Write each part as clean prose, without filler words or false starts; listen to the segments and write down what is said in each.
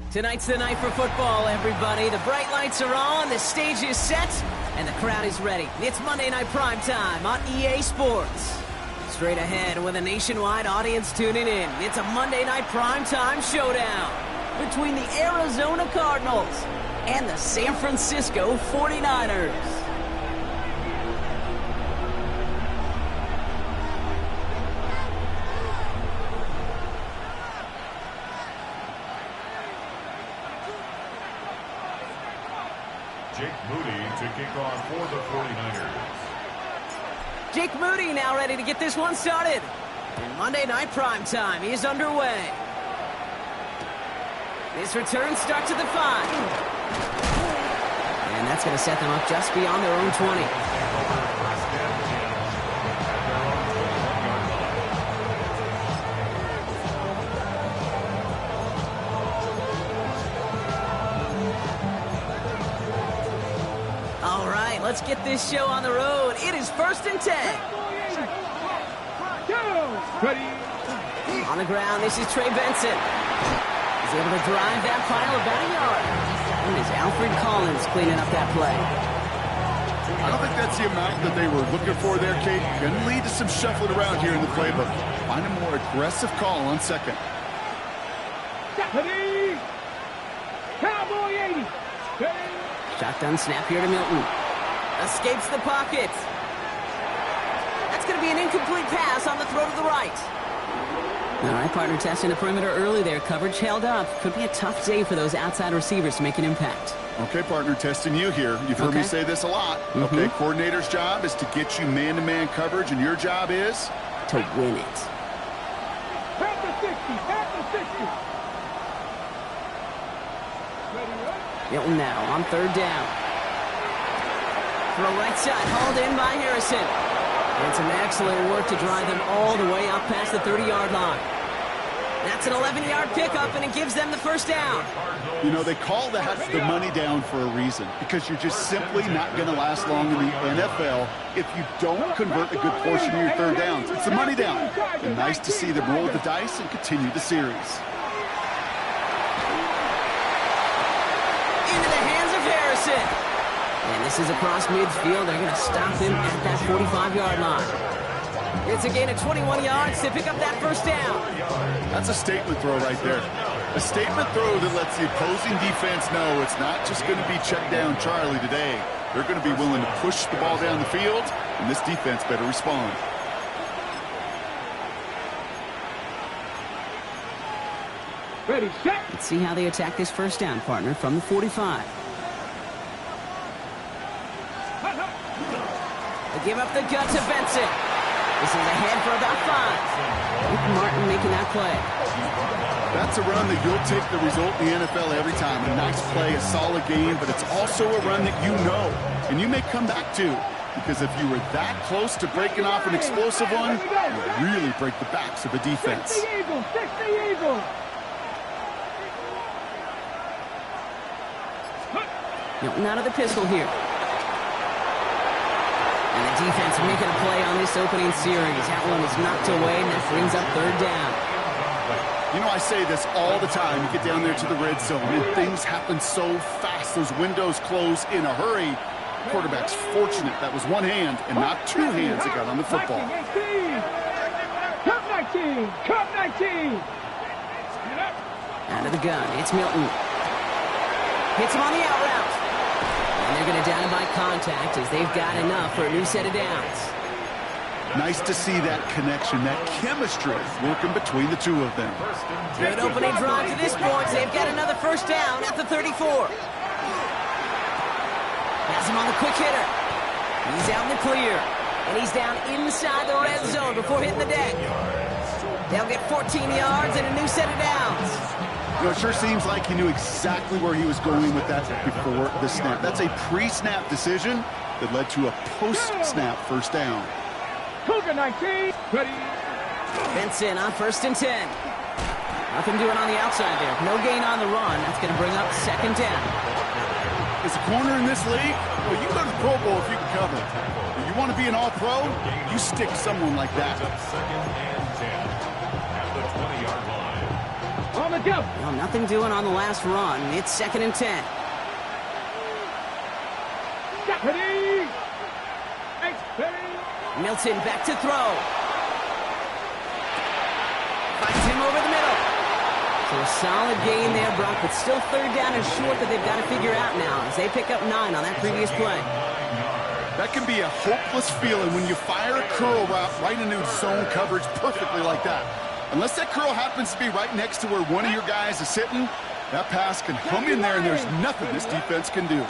Tonight's the night for football, everybody. The bright lights are on, the stage is set, and the crowd is ready. It's Monday Night Primetime on EA Sports. Straight ahead with a nationwide audience tuning in, it's a Monday Night Primetime showdown between the Arizona Cardinals and the San Francisco 49ers. Jake Moody to kick off for the 49ers. Jake Moody now ready to get this one started. And Monday Night Primetime is underway. This return starts at the 5. And that's going to set them up just beyond their own 20. Let's get this show on the road. It is 1st and 10. On the ground, this is Trey Benson. He's able to drive that pile about a yard. And it's Alfred Collins cleaning up that play. I don't think that's the amount that they were looking for there, Kate. Going to lead to some shuffling around here in the playbook. Find a more aggressive call on second. Cowboy 80. Shotgun snap here to Milton. Escapes the pocket. That's going to be an incomplete pass on the throw to the right. All right, partner, testing the perimeter early there. Coverage held up. Could be a tough day for those outside receivers to make an impact. Okay, partner, testing you here. You've heard me say this a lot. Okay, coordinator's job is to get you man-to-man coverage, and your job is? To win it. Back to 60. Back to 60. Milton now on 3rd down. Throw right side, hauled in by Harrison. And some excellent work to drive them all the way up past the 30-yard line. That's an 11-yard pickup, and it gives them the 1st down. You know, they call that the money down for a reason, because you're just simply not going to last long in the NFL if you don't convert a good portion of your 3rd downs. It's the money down. And nice to see them roll the dice and continue the series. Into the hands of Harrison. And this is across midfield. They're going to stop him at that 45-yard line. It's a gain of 21 yards to pick up that 1st down. That's a statement throw right there. A statement throw that lets the opposing defense know it's not just going to be check down Charlie today. They're going to be willing to push the ball down the field, and this defense better respond. Ready, set. Let's see how they attack this 1st down, partner, from the 45. They give up the gut to Benson. This is ahead for about 5. Luke Martin making that play. That's a run that you'll take the result in the NFL every time. A nice play, a solid game, but it's also a run that you know, and you may come back to, because if you were that close to breaking off an explosive one, you really break the backs of a defense. 60 Eagles, 60 Eagles. Milton out of the pistol here. And the defense making a play on this opening series. That one is knocked away, and that brings up 3rd down. You know, I say this all the time. You get down there to the red zone, and things happen so fast. Those windows close in a hurry. Quarterback's fortunate that was one hand and not 2 hands that got on the football. 19, Cup 19. Cup 19. Out of the gun, it's Milton. Hits him on the out route. And they're going to down him by contact as they've got enough for a new set of downs. Nice to see that connection, that chemistry working between the two of them. Good opening drive to this point. They've got another 1st down at the 34. Has him on the quick hitter. He's out in the clear. And he's down inside the red zone before hitting the deck. They'll get 14 yards and a new set of downs. You know, it sure seems like he knew exactly where he was going with that before the snap. That's a pre-snap decision that led to a post-snap 1st down. Cougar 19. Ready. Benson on 1st and 10. Nothing doing on the outside there. No gain on the run. That's going to bring up second down. As a corner in this league, well, you go to the Pro Bowl if you can cover. If you want to be an all-pro, you stick someone like that. Second and 10 at the 20-yard line. On the go. Well, nothing doing on the last run. It's second and 10. Ready. Ready. Milton back to throw. Finds him over the middle. So a solid gain there, Brock, but still third down and short that they've got to figure out now as they pick up 9 on that previous play. That can be a hopeless feeling when you fire a curl route right into zone coverage perfectly like that. Unless that curl happens to be right next to where one of your guys is sitting, that pass can hum in there and there's nothing this defense can do.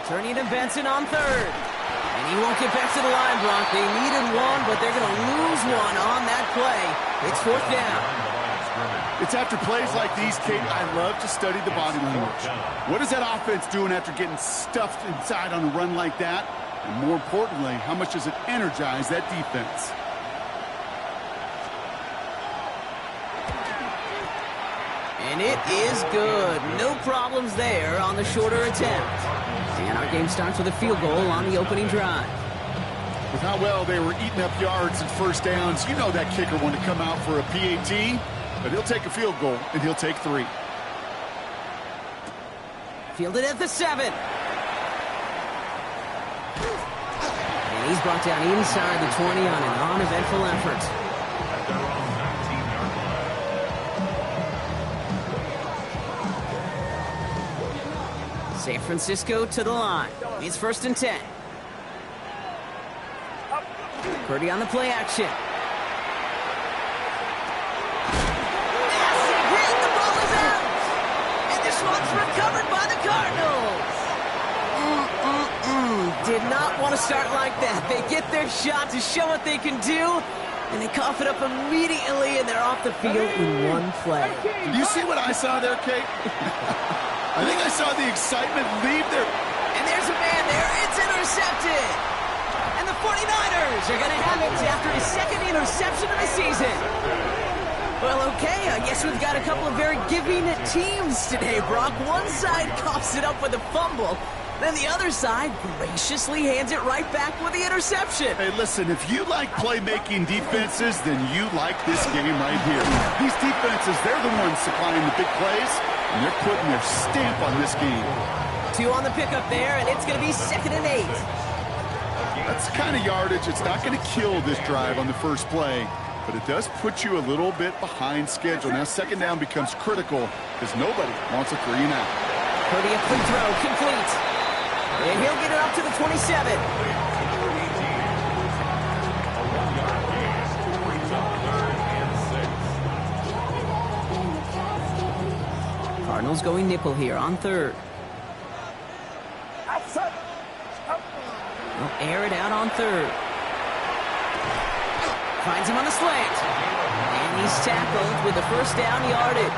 Turning to Benson on third. And he won't get back to the line, Brock. They needed one, but they're going to lose one on that play. It's fourth down. It's after plays like these, Kate, I love to study the body language. What is that offense doing after getting stuffed inside on a run like that? And more importantly, how much does it energize that defense? And it is good. No problems there on the shorter attempt. And our game starts with a field goal on the opening drive. With how well they were eating up yards and first downs, you know that kicker wanted to come out for a PAT, but he'll take a field goal, and he'll take 3. Fielded at the 7. And he's brought down inside the 20 on an uneventful effort. At their own 19-yard line. San Francisco to the line. It's first and 10. Purdy on the play action. Massive hit. The ball is out. And this one's recovered by the Cardinals. Did not want to start like that. They get their shot to show what they can do, and they cough it up immediately, and they're off the field in one play. Did you see what I saw there, Kate? I think I saw the excitement leave there. And there's a man there. It's intercepted. And the 49ers are going to have it after his second interception of the season. Well, okay, I guess we've got a couple of very giving teams today, Brock. One side coughs it up with a fumble, then the other side graciously hands it right back with the interception. Hey, listen, if you like playmaking defenses, then you like this game right here. These defenses, they're the ones supplying the big plays, and they're putting their stamp on this game. 2 on the pickup there, and it's going to be second and 8. That's the kind of yardage. It's not going to kill this drive on the first play, but it does put you a little bit behind schedule. Now second down becomes critical because nobody wants a 3 and out. Purdy a quick throw, complete. And he'll get it up to the 27. Cardinals going nickel here on third. They'll air it out on third. Finds him on the slant. And he's tackled with the first down yardage.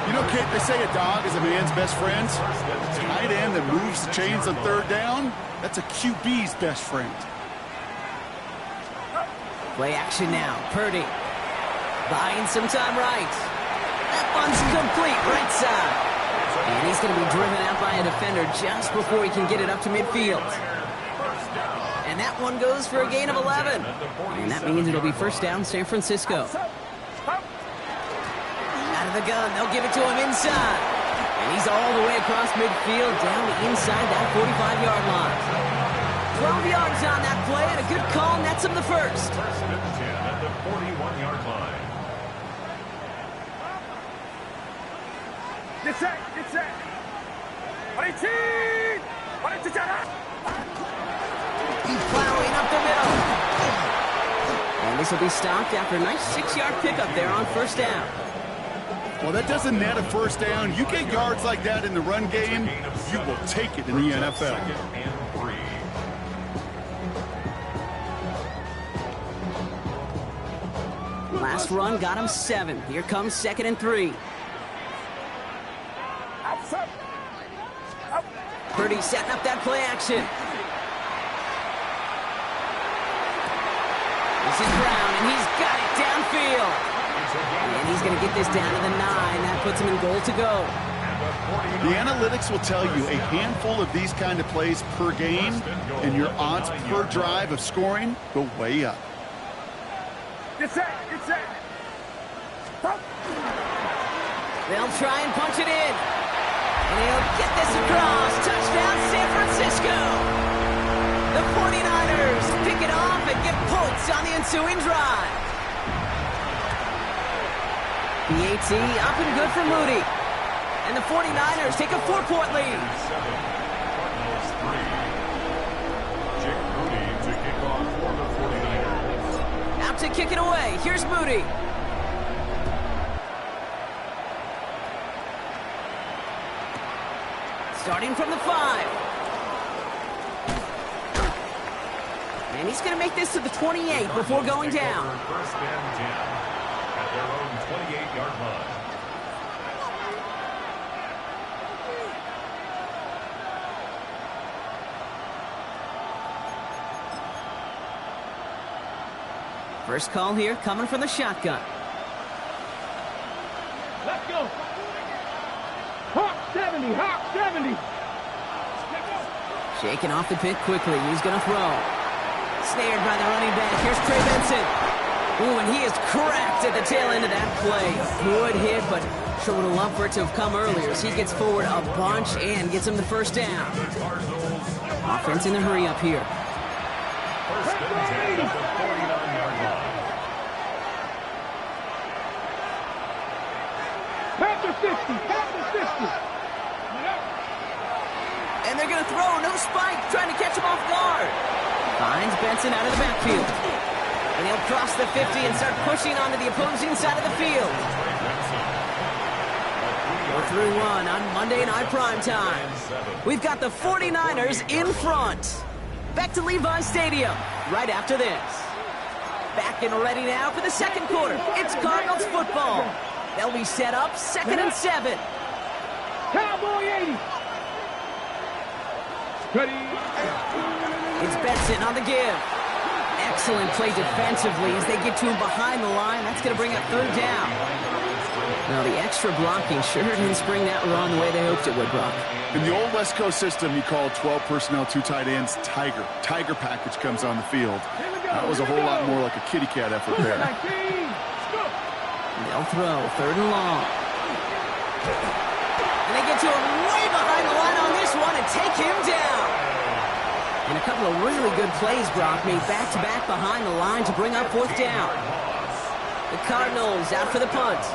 You know, Kate, they say a dog is a man's best friend. Tight end that moves the chains on third down, that's a QB's best friend. Play action now. Purdy buying some time right. That one's complete right side. And he's going to be driven out by a defender just before he can get it up to midfield. And that one goes for a gain of 11. And that means it'll be first down San Francisco. Out of the gun, they'll give it to him inside. And he's all the way across midfield down to inside that 45-yard line. 12 yards on that play and a good call nets him the first. First and 10 at the 41-yard line. Get set. Plowing up the middle. And this will be stopped after a nice 6-yard pickup there on first down. Well, that doesn't net a first down. You get yards like that in the run game, you will take it in the NFL. Second and 3. Last run got him 7. Here comes second and 3. Purdy setting up that play action. This is Brown, and he's got it downfield. And he's going to get this down to the 9. That puts him in goal to go. The analytics will tell you a handful of these kind of plays per game, and your odds per drive of scoring go way up. Get set. Get set. They'll try and punch it in. And he'll get this across. Touchdown, San Francisco. The 49ers pick it off and get points on the ensuing drive. PAT up and good for Moody. And the 49ers take a 4-point lead. Cardinals 3. Jake Moody to kick off for the 49ers. Out to kick it away. Here's Moody. Starting from the 5. And he's going to make this to the 28 before going down. First and 10 at their own 28-yard line. First call here coming from the shotgun. Let's go. Hawk 70. Hawk 70. Shaking off the pick quickly. He's going to throw. Snared by the running back. Here's Trey Benson. Ooh, and he is cracked at the tail end of that play. Good hit, but sure would have loved for it to have come earlier as he gets forward a bunch and gets him the first down. Offense in the hurry up here. First and 10 at the 49-yard line. Panther 50. Panther 50. And they're going to throw. No spike. Trying to catch him off guard. Finds Benson out of the backfield. And he'll cross the 50 and start pushing onto the opposing side of the field. 4-3-1 on Monday Night Primetime. We've got the 49ers in front. Back to Levi Stadium right after this. Back and ready now for the second quarter. It's Cardinals football. They'll be set up 2nd and 7. Cowboy 80. Ready. It's Benson on the give. Excellent play defensively as they get to him behind the line. That's going to bring up 3rd down. Now, the extra blocking sure didn't spring that around the way they hoped it would, Brock. In the old West Coast system, you call 12 personnel, 2 tight ends, Tiger. Tiger package comes on the field. That was a whole lot more like a kitty cat effort there. They'll throw 3rd and long. And they get to him way behind the line on this one and take him down. And a couple of really good plays, Brock, made back-to-back behind the line to bring up 4th down. The Cardinals out for the punt.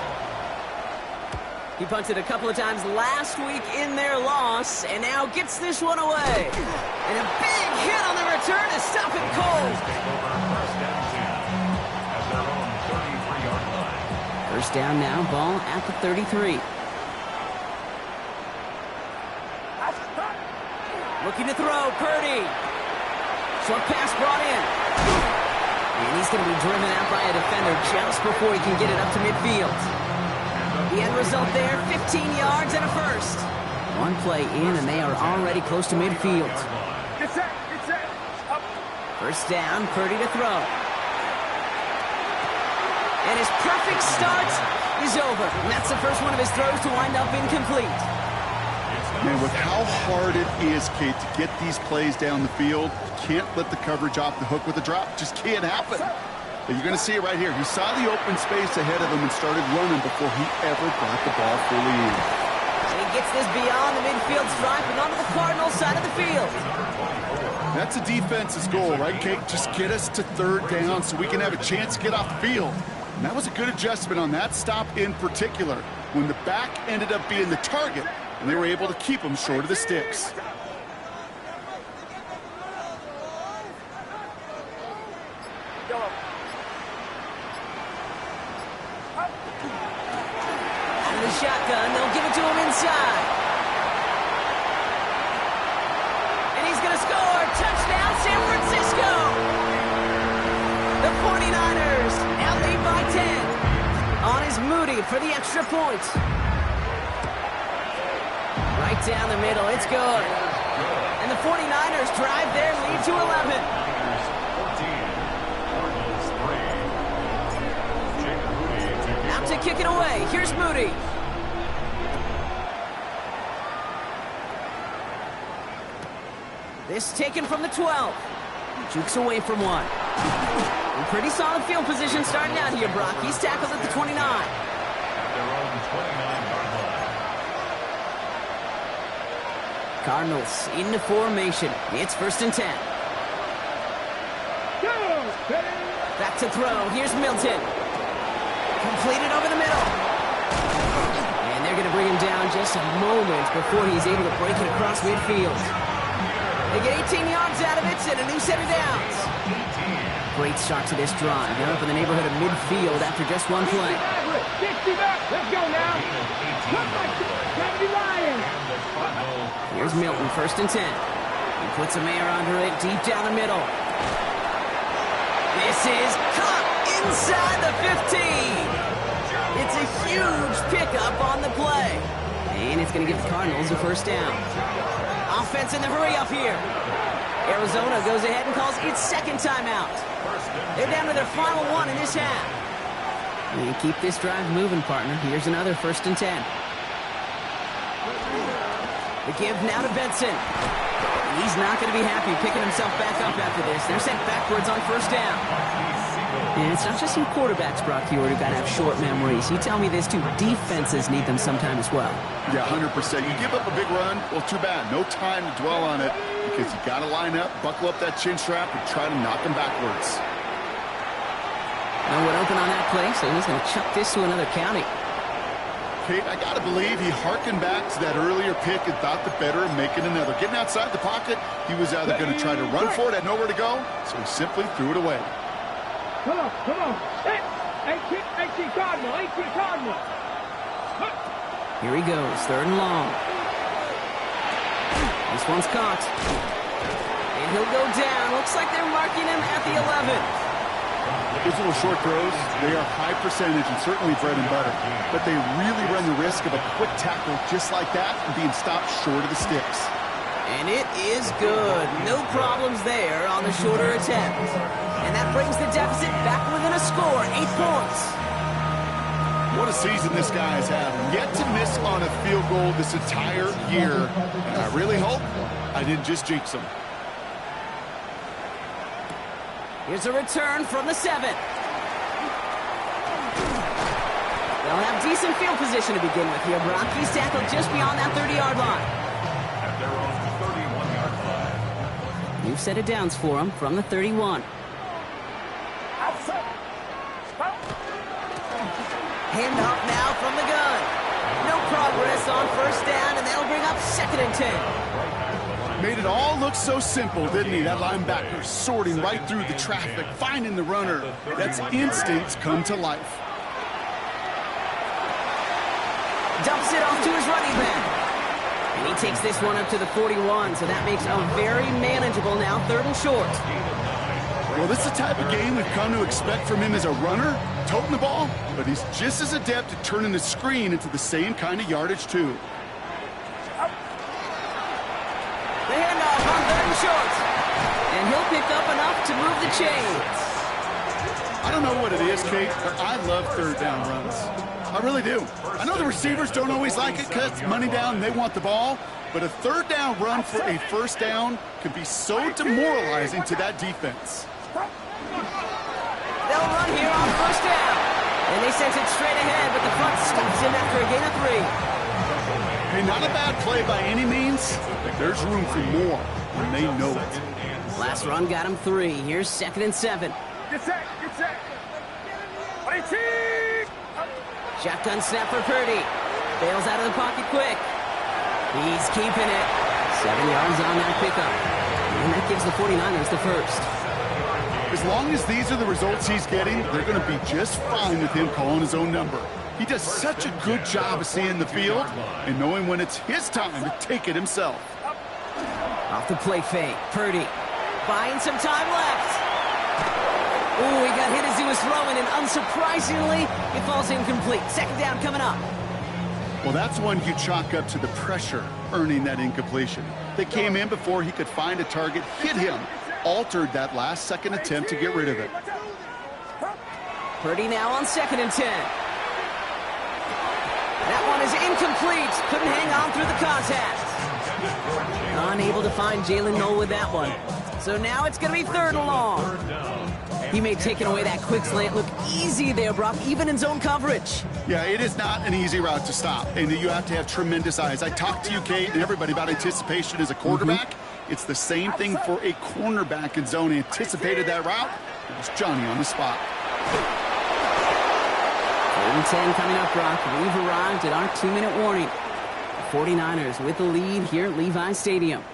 He punted a couple of times last week in their loss, and now gets this one away. And a big hit on the return to stop it cold. First and 10 at their own 33-yard line. First down now, ball at the 33. Looking to throw, Purdy. Short pass brought in. And he's going to be driven out by a defender just before he can get it up to midfield. The end result there, 15 yards and a first. One play in, and they are already close to midfield. Get set. Get set. Up. First down, Purdy to throw. And his perfect start is over. And that's the first one of his throws to wind up incomplete. Man, with how hard it is, Kate, to get these plays down the field, you can't let the coverage off the hook with a drop. Just can't happen. But you're going to see it right here. He saw the open space ahead of him and started running before he ever brought the ball fully in. And he gets this beyond the midfield stripe and onto the Cardinals side of the field. That's a defense's goal, right, Kate? Just get us to 3rd down so we can have a chance to get off the field. And that was a good adjustment on that stop in particular, when the back ended up being the target, and they were able to keep him short of the sticks. Out of the shotgun, they'll give it to him inside. And he's going to score. Touchdown, San Francisco. The 49ers now lead by 10. On is Moody for the extra point. Right down the middle, it's good. And the 49ers drive their lead to 11. to kick it away. Here's Moody. This taken from the 12. Jukes away from one. In pretty solid field position starting out here, Brock. He's tackled at the 29. Their own 29-yard line. Cardinals into formation. It's 1st and 10. Back to throw. Here's Milton. Completed over the middle. And they're going to bring him down just a moment before he's able to break it across midfield. They get 18 yards out of it and a new set of downs. Great start to this drive. They're up in the neighborhood of midfield after just one play. 60 back. Let's go now. Here's Milton, 1st and 10. He puts a man under it deep down the middle. This is caught inside the 15. It's a huge pickup on the play. And it's going to give the Cardinals a 1st down. Offense in the hurry up here. Arizona goes ahead and calls its 2nd timeout. They're down to their final one in this half. And keep this drive moving, partner. Here's another 1st and 10. The give now to Benson. He's not going to be happy picking himself back up after this. They're sent backwards on 1st down. And it's not just some quarterbacks, Brock Huard, who got to have short memories. You tell me this too. Defenses need them sometime as well. Yeah, 100%. You give up a big run, well, too bad. No time to dwell on it because you got to line up, buckle up that chin strap, and try to knock them backwards. No one open on that play, so he's going to chuck this to another county. Kate, I got to believe he harkened back to that earlier pick and thought the better of making another. Getting outside the pocket, he was either going to try to run for it, had nowhere to go, so he simply threw it away. Come on, come on. Hey, 18 Cardinal, 18 Cardinal. Here he goes, 3rd and long. This one's caught. And he'll go down. Looks like they're marking him at the 11. Those little short throws, they are high percentage and certainly bread and butter. But they really run the risk of a quick tackle just like that and being stopped short of the sticks. And it is good. No problems there on the shorter attempt. And that brings the deficit back within a score, 8 points. What a season this guy has had. Yet to miss on a field goal this entire year. And I really hope I didn't just jinx him. Here's a return from the 7. They'll have decent field position to begin with here. Brock, he's tackled just beyond that 30-yard line. At their own 31-yard line. New set of downs for him from the 31. Hand off now from the gun. No progress on 1st down, and that'll bring up 2nd and 10. Made it all look so simple, didn't he? That linebacker sorting right through the traffic, finding the runner. That's instincts come to life. Dumps it off to his running back. And he takes this one up to the 41, so that makes a very manageable now 3rd and short. Well, this is the type of game we've come to expect from him as a runner, toting the ball, but he's just as adept at turning the screen into the same kind of yardage, too. The handoff on 3rd and short. And he'll pick up enough to move the chains. I don't know what it is, Kate, but I love 3rd down runs. I really do. I know the receivers don't always like it because it's money down and they want the ball, but a 3rd down run for a 1st down can be so demoralizing to that defense. They'll run here on 1st down. And they sent it straight ahead, but the front stops him after a gain of 3. Hey, not a bad play by any means, but there's room for more when they know it. Last run got him 3. Here's 2nd and 7. Get set, get set. 18. Shotgun snap for Purdy. Bails out of the pocket quick. He's keeping it. 7 yards on that pickup. And that gives the 49ers the 1st. As long as these are the results he's getting, they're going to be just fine with him calling his own number. He does such a good job of seeing the field and knowing when it's his time to take it himself. Off the play fake. Purdy buying some time left. Ooh, he got hit as he was throwing, and unsurprisingly, it falls incomplete. 2nd down coming up. Well, that's one you chalk up to the pressure earning that incompletion. They came in before he could find a target, hit him, altered that last-second attempt to get rid of it. Purdy now on 2nd and 10. one is incomplete. Couldn't hang on through the contact. Unable to find Jalen Noel with that one. So now it's going to be 3rd and long. He made taking away that quick slant look easy there, Brock, even in zone coverage. Yeah, it is not an easy route to stop, and you have to have tremendous eyes. I talked to you, Kate, and everybody about anticipation as a quarterback. It's the same thing for a cornerback in zone. Anticipated that route. It was Johnny on the spot. 3rd and 10 coming up, Brock. We've arrived at our 2-minute warning. The 49ers with the lead here at Levi Stadium.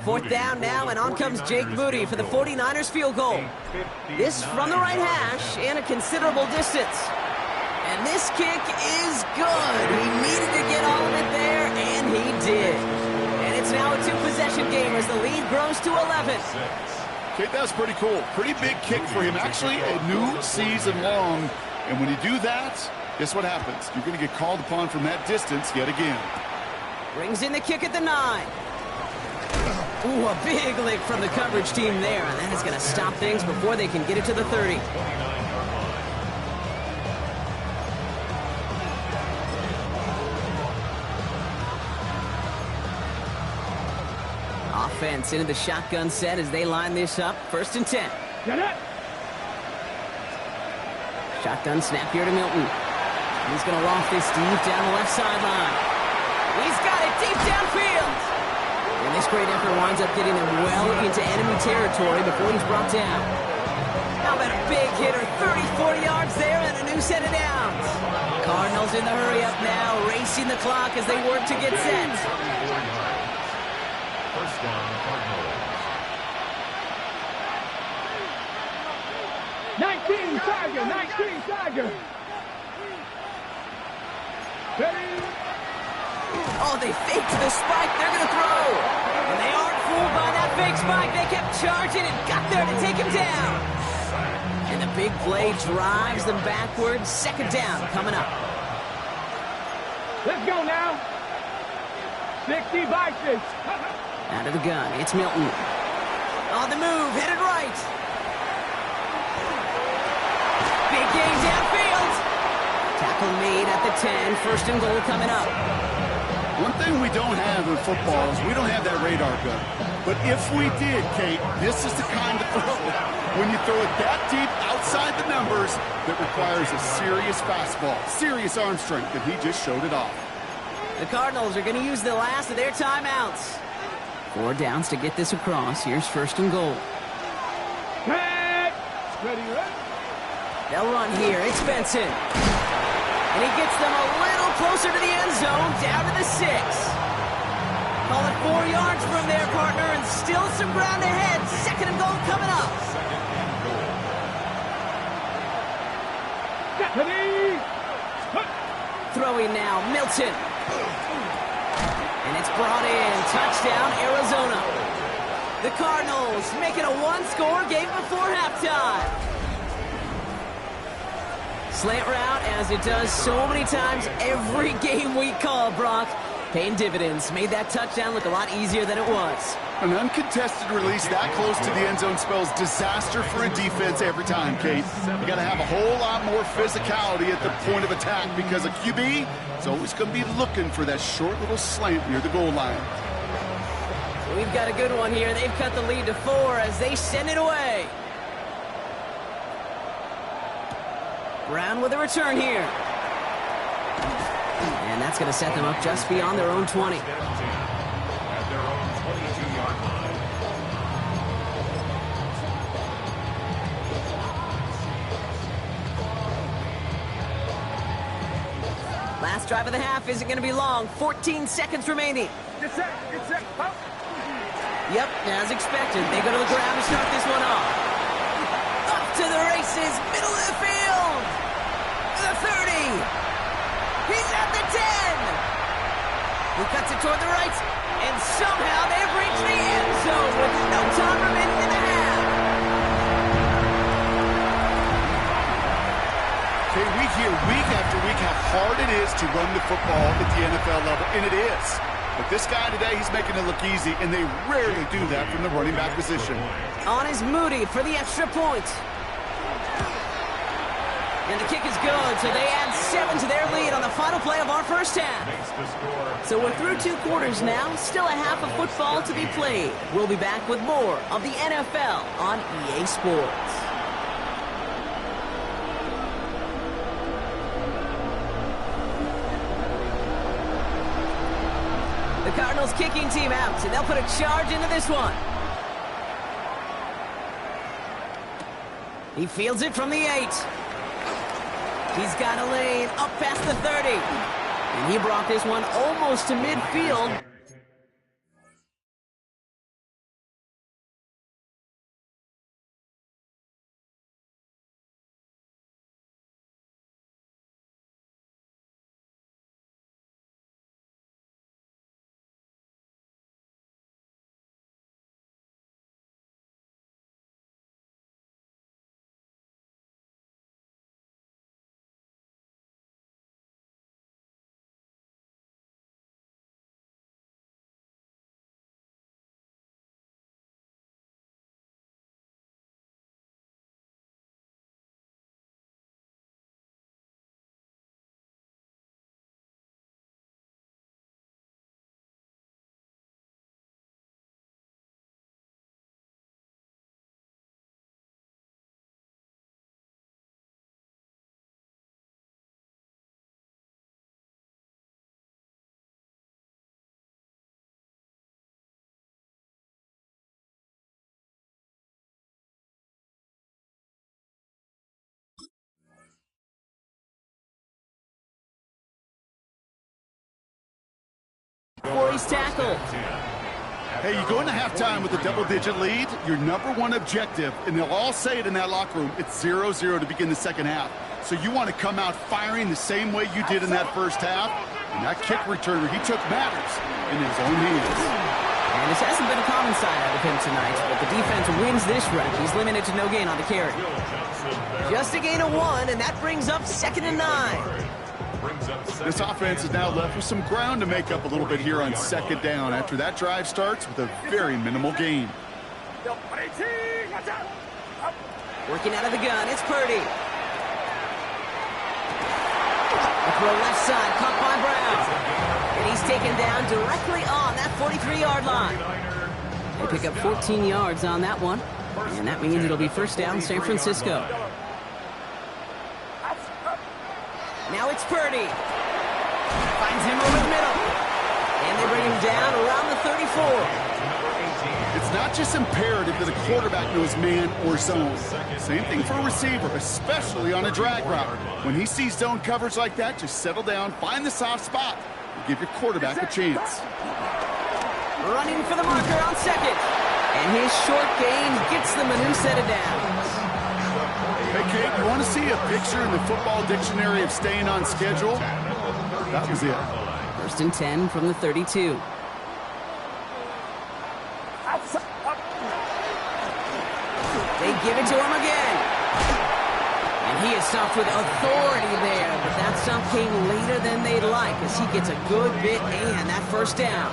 Fourth down now, and on comes Jake Moody for the 49ers field goal. This from the right hash and a considerable distance. And this kick is good. He needed to get all of it there, and he did. And it's now a 2-possession game as the lead grows to 11. Okay, that's pretty cool. Pretty big kick for him. Actually, a new season long. And when you do that, guess what happens? You're going to get called upon from that distance yet again. Brings in the kick at the 9. Ooh, a big lick from the coverage team there, and that is going to stop things before they can get it to the 30. Offense into the shotgun set as they line this up. 1st and 10. Get it. Shotgun snap here to Milton. He's going to loft this deep down the left sideline. He's got it deep downfield. And this great effort winds up getting them well into enemy territory before he's brought down. How about a big hitter, 30, 40 yards there and a new set of downs. Cardinals in the hurry up now, racing the clock as they work to get set. 1st down, Cardinals. 19 Tiger. Ready? Oh, they faked the spike. They're going to throw. And they aren't fooled by that fake spike. They kept charging and got there to take him down. And the big play drives them backwards. 2nd down coming up. Let's go now. 60 by 6. Out of the gun, it's Milton. On the move, headed right. Big gain downfield. Tackle made at the 10. 1st and goal coming up. One thing we don't have in football is we don't have that radar gun. But if we did, Kate, this is the kind of throw, when you throw it that deep outside the numbers, that requires a serious fastball, serious arm strength, and he just showed it off. The Cardinals are going to use the last of their timeouts. 4 downs to get this across. Here's 1st and goal. Ready. They'll run here. It's Benson. And he gets them a little closer to the end zone, down to the 6. Call it 4 yards from there, partner, and still some ground ahead. 2nd and goal coming up. Throwing now, Milton. And it's brought in. Touchdown, Arizona. The Cardinals make it a 1-score game before halftime. Slant route, as it does so many times every game we call, Brock. Paying dividends. Made that touchdown look a lot easier than it was. An uncontested release that close to the end zone spells disaster for a defense every time, Kate. You got to have a whole lot more physicality at the point of attack because a QB is always going to be looking for that short little slant near the goal line. We've got a good one here. They've cut the lead to 4 as they send it away. Brown with a return here. And that's going to set them up just beyond their own 20. At their own 22-yard line. Last drive of the half isn't going to be long. 14 seconds remaining. Get set. Up. Yep, as expected. They go to the ground to start this one off. Up to the races, middle of the field. The 30. He's at the 10. He cuts it toward the right, and somehow they've reached the end zone with no time remaining in the half. Okay, we hear week after week how hard it is to run the football at the NFL level, and it is. But this guy today, he's making it look easy, and they rarely do that from the running back position. On is Moody for the extra point. And the kick is good, so they add 7 to their lead on the final play of our first half. So we're through 2 quarters now, still a half of football to be played. We'll be back with more of the NFL on EA Sports. The Cardinals kicking team out, and they'll put a charge into this one. He fields it from the 8. He's got a lane up past the 30. And he brought this one almost to midfield. Before he's tackled. Hey, you go into halftime with a double-digit lead, your number one objective, and they'll all say it in that locker room, it's 0-0 to begin the second half. So you want to come out firing the same way you did in that first half, and that kick returner, he took matters in his own hands. And this hasn't been a common side out of him tonight, but the defense wins this rep. He's limited to no gain on the carry. Just a gain of 1, and that brings up 2nd and 9. This offense is now left with some ground to make up a little bit here on 2nd down after that drive starts with a very minimal gain. Working out of the gun, it's Purdy. A throw left side, caught by Brown. And he's taken down directly on that 43-yard line. They pick up 14 yards on that one. And that means it'll be first down San Francisco. Now it's Purdy. Finds him over the middle. And they bring him down around the 34. It's not just imperative that a quarterback knows man or zone. Same thing for a receiver, especially on a drag route. When he sees zone coverage like that, just settle down, find the soft spot, and give your quarterback a chance. Running for the marker on 2nd. And his short gain gets them a new set of downs. Hey, Kate, you want to see a picture in the football dictionary of staying on schedule? That was it. 1st and 10 from the 32. They give it to him again. And he is stopped with authority there, but that stop came later than they'd like as he gets a good bit and that first down.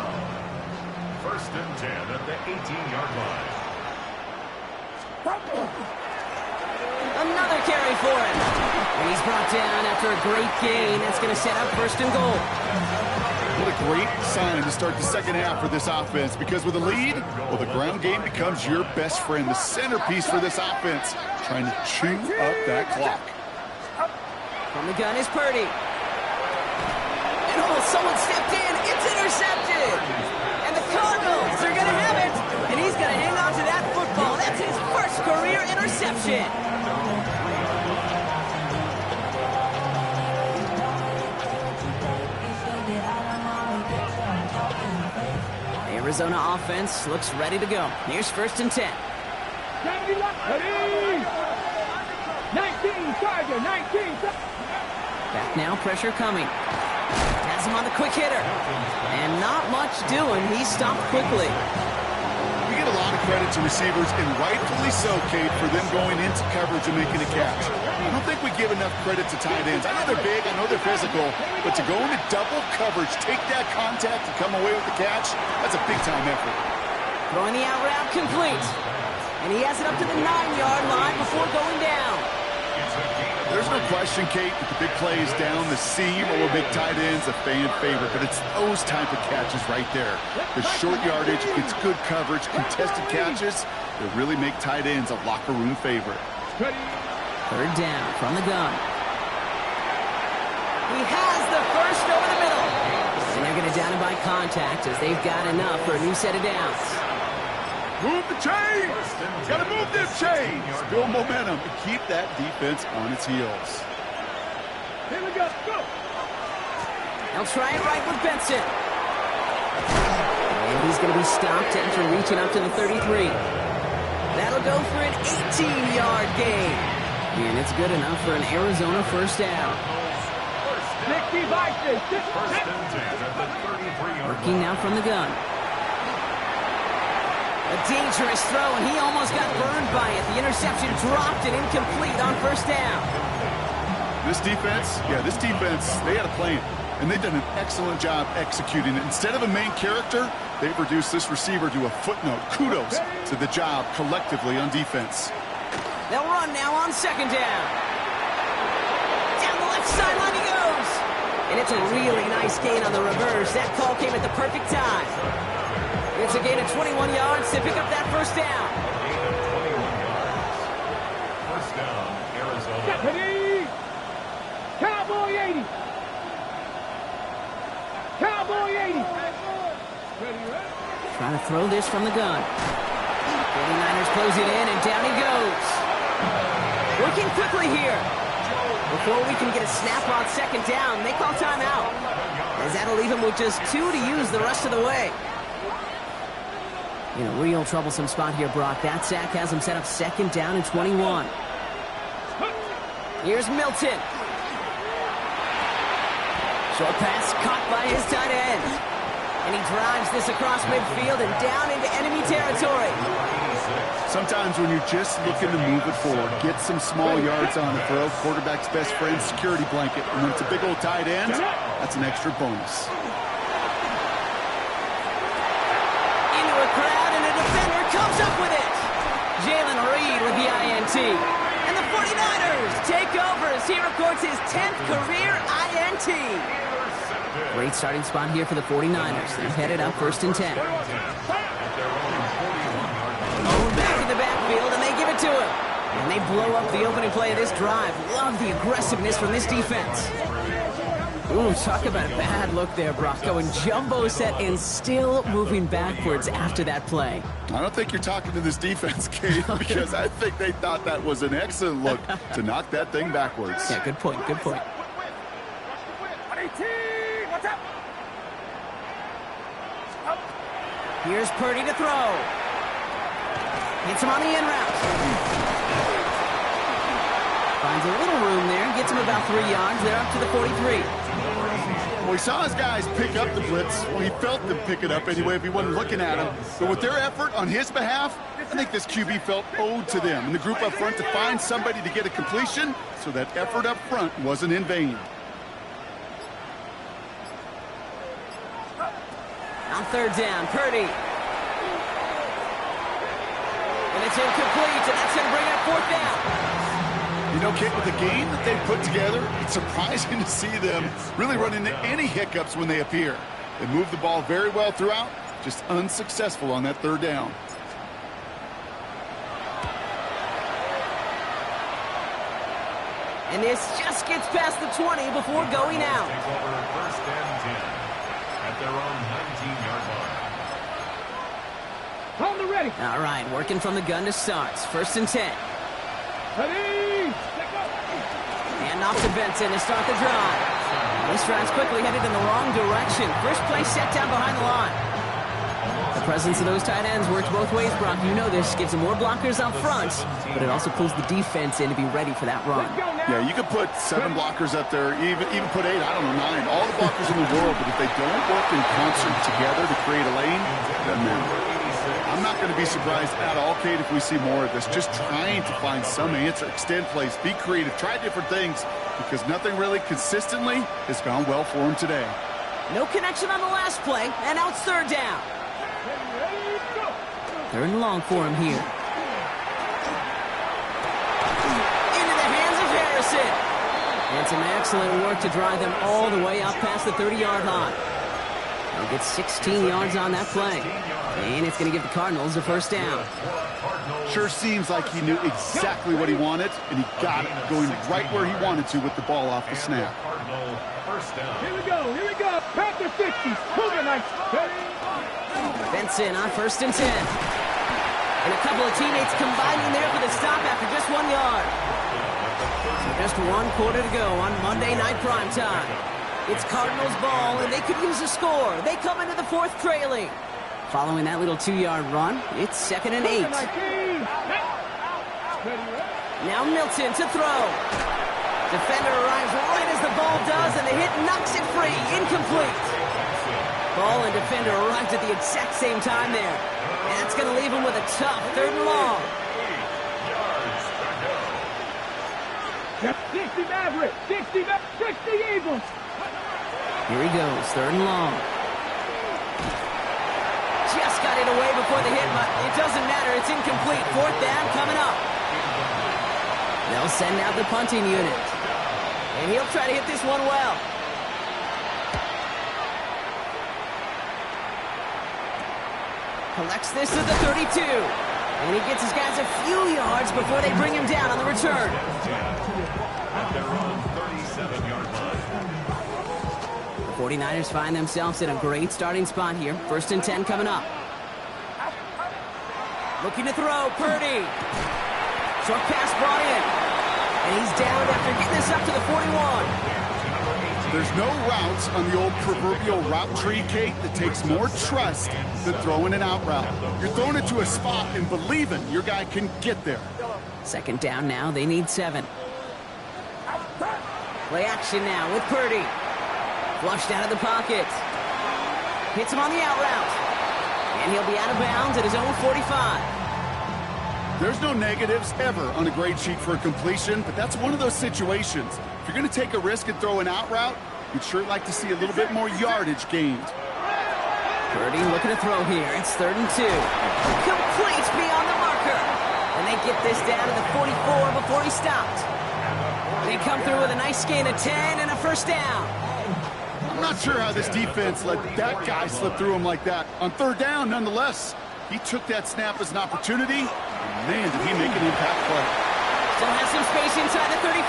1st and 10 at the 18-yard line. Another carry for him. And he's brought down after a great gain. That's going to set up 1st and goal. What a great sign to start the second half for this offense, because with a lead, well, the ground game becomes your best friend, the centerpiece for this offense, trying to chew up that clock. From the gun is Purdy. And someone stepped in. It's intercepted. And the Cardinals are going to have it. And he's going to hang on to that football. That's his first career interception. Arizona offense looks ready to go. Here's 1st and 10. 19, Charger, 19. Back now, pressure coming. Has him on the quick hitter. And not much doing. He stopped quickly. You get a lot of credit to receivers, and rightfully so, Kate, for them going into coverage and making a catch. I don't think we give enough credit to tight ends. I know they're big, I know they're physical, but to go into double coverage, take that contact, and come away with the catch, that's a big-time effort. Throwing the out route complete. And he has it up to the 9-yard line before going down. There's no question, Kate, that the big plays down the seam or big tight ends a fan favorite, but it's those type of catches right there. The short yardage, it's good coverage, contested catches that really make tight ends a locker room favorite. Third down from the gun. He has the first over the middle. And they're going to down him by contact as they've got enough for a new set of downs. Move the chains! Gotta move them chains! Build momentum and keep that defense on its heels. Here we go. Go! They'll try it right with Benson. And he's going to be stopped after reaching up to the 33. That'll go for an 18-yard gain. And it's good enough for an Arizona first down. 65. Working now from the gun. A dangerous throw, and he almost got burned by it. The interception dropped and incomplete on first down. This defense, they had a plan, and they've done an excellent job executing it. Instead of a main character, they've reduced this receiver to a footnote. Kudos to the job collectively on defense. They'll run now on second down. Down the left sideline he goes. And it's a really nice gain on the reverse. That call came at the perfect time. It's a gain of 21 yards to pick up that first down. First down, Arizona. Deputy! Cowboy 80! Cowboy 80! Trying to throw this from the gun. 49ers close it in, and down he goes. Working quickly here. Before we can get a snap on second down, they call timeout. As that'll leave him with just 2 to use the rest of the way. In a real troublesome spot here, Brock. That sack has him set up second down and 21. Here's Milton. Short pass caught by his tight end. And he drives this across midfield and down into enemy territory. Sometimes when you're just looking to move it forward, get some small yards on the throw, quarterback's best friend, security blanket. And when it's a big old tight end, that's an extra bonus. Into a crowd, and a defender comes up with it. Jalen Reed with the INT. And the 49ers take over as he records his 10th career INT. Great starting spot here for the 49ers. They're headed up first and 10. Back in the backfield, and they give it to him. And they blow up the opening play of this drive. Love the aggressiveness from this defense. Ooh, talk about a bad look there, Brock. Going jumbo set and still moving backwards after that play. I don't think you're talking to this defense, Kate, because I think they thought that was an excellent look to knock that thing backwards. Yeah, good point, good point. 18! What's up? Here's Purdy to throw. Gets him on the in route. Finds a little room there. Gets him about 3 yards. They're up to the 43. Well, he saw his guys pick up the blitz. Well, he felt them pick it up anyway if he wasn't looking at him. But with their effort on his behalf, I think this QB felt owed to them and the group up front to find somebody to get a completion, so that effort up front wasn't in vain. On third down, Purdy. And it's incomplete, and that's going to bring up fourth down. You know, Kate, with the game that they put together, it's surprising to see them really run into any hiccups when they appear. They move the ball very well throughout, just unsuccessful on that third down. And this just gets past the 20 before going out. Take over first and 10 at their own 19-yard line. Hold the ready. All right, working from the gun to start. First and 10. Ready. And off to Benson to start the drive. This drive's quickly headed in the wrong direction. First play set down behind the line. The presence of those tight ends works both ways, Brock. You know this. Gives them more blockers up front, but it also pulls the defense in to be ready for that run. Yeah, you could put 7 blockers up there, even put 8, I don't know, 9. All the blockers in the world, but if they don't work in concert together to create a lane, it doesn't matter. I'm I'm not going to be surprised at all, Kate, if we see more of this. Just trying to find some answer, extend plays, be creative, try different things, because nothing really consistently has gone well for him today. No connection on the last play, and now it's third down. Third and long for him here. Into the hands of Harrison. And some excellent work to drive them all the way up past the 30-yard line. They'll get 16 yards on that play. And it's going to give the Cardinals a first down. Sure seems like he knew exactly what he wanted, and he got it going right where he wanted to with the ball off the snap. Here we go, here we go. Panther 50, moving nice. Benson on first and 10. And a couple of teammates combining there for the stop after just 1 yard. So just 1 quarter to go on Monday Night Primetime. It's Cardinals ball, and they could use a score. They come into the fourth trailing. Following that little 2-yard run, it's 2nd and 8. Now Milton to throw. Defender arrives right as the ball does, and the hit knocks it free. Incomplete. Ball and defender arrived at the exact same time there. And that's going to leave him with a tough 3rd and long. 60 Maverick, 60 Eagles. Here he goes, 3rd and long. Just got it away before the hit, but it doesn't matter. It's incomplete. 4th down coming up. They'll send out the punting unit. And he'll try to hit this one well. Collects this at the 32. And he gets his guys a few yards before they bring him down on the return. At their own 37-yard line. The 49ers find themselves in a great starting spot here. 1st and 10 coming up. Looking to throw, Purdy. Short pass brought in. And he's down after getting this up to the 41. There's no routes on the old proverbial route tree, Kate, that takes more trust than throwing an out route. You're throwing it to a spot and believing your guy can get there. 2nd down now. They need 7. Play action now with Purdy. Flushed out of the pocket. Hits him on the out route. And he'll be out of bounds at his own 45. There's no negatives ever on a grade sheet for a completion, but that's one of those situations. If you're going to take a risk and throw an out route, you'd sure like to see a little bit more yardage gained. Purdy looking to throw here. It's 3rd and 2. Complete beyond the marker. And they get this down to the 44 before he stopped. They come through with a nice gain of 10 and a first down. I'm not sure how this defense let that guy slip through him like that. On 3rd down, nonetheless, he took that snap as an opportunity. And man, did he make an impact play. Still has some space inside the 35.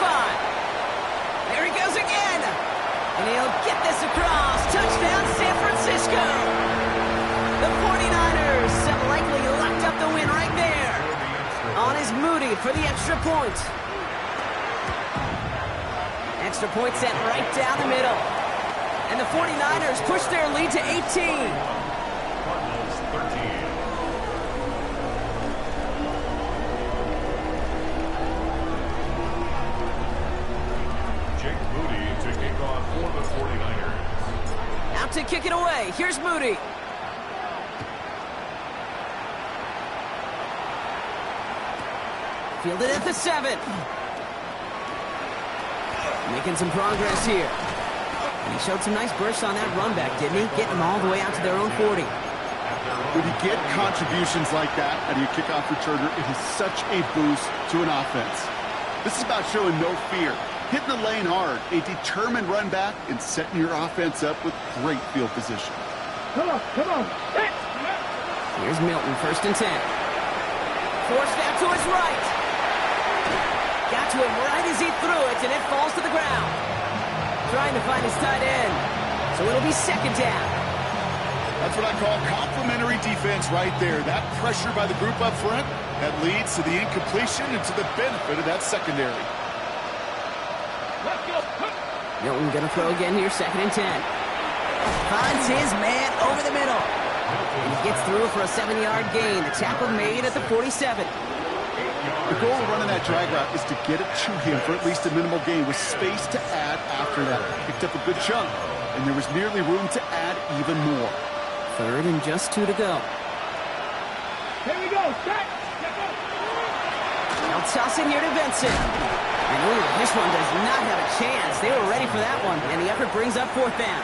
There he goes again. And he'll get this across. Touchdown, San Francisco. The 49ers have likely locked up the win right there. On is Moody for the extra point. Extra point set right down the middle. And the 49ers push their lead to 18. Cardinals 13. To kick off for the 49ers. Out to kick it away. Here's Moody. Fielded at the 7. Making some progress here. And he showed some nice bursts on that run back, didn't he? Getting them all the way out to their own 40. When you get contributions like that out of your kickoff returner, it is such a boost to an offense. This is about showing no fear. Hitting the lane hard, a determined run back, and setting your offense up with great field position. Come on, come on. Here's Milton, 1st and 10. Forced out to his right. Got to him right as he threw it, and it falls to the ground. Trying to find his tight end. So it'll be 2nd down. That's what I call complimentary defense right there. That pressure by the group up front, that leads to the incompletion and to the benefit of that secondary. Milton gonna throw again here, 2nd and 10. Finds his man over the middle. And he gets through for a 7-yard gain. The tackle made at the 47. The goal of running that drag route is to get it to him for at least a minimal gain with space to add after that. Picked up a good chunk, and there was nearly room to add even more. 3rd and just 2 to go. set. They'll toss it here to Vincent. And ooh, this one does not have a chance. They were ready for that one, and the effort brings up fourth down.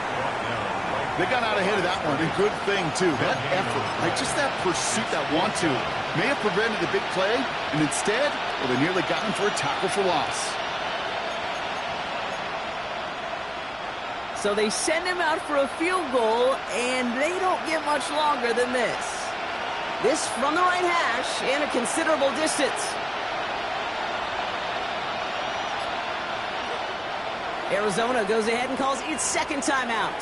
They got out ahead of that one, and good thing, too. That effort, like just that pursuit, that want-to, may have prevented the big play, and instead, well, they nearly got him for a tackle for loss. So they send him out for a field goal, and they don't get much longer than this. This from the right hash and a considerable distance. Arizona goes ahead and calls its second timeout.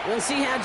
We'll see how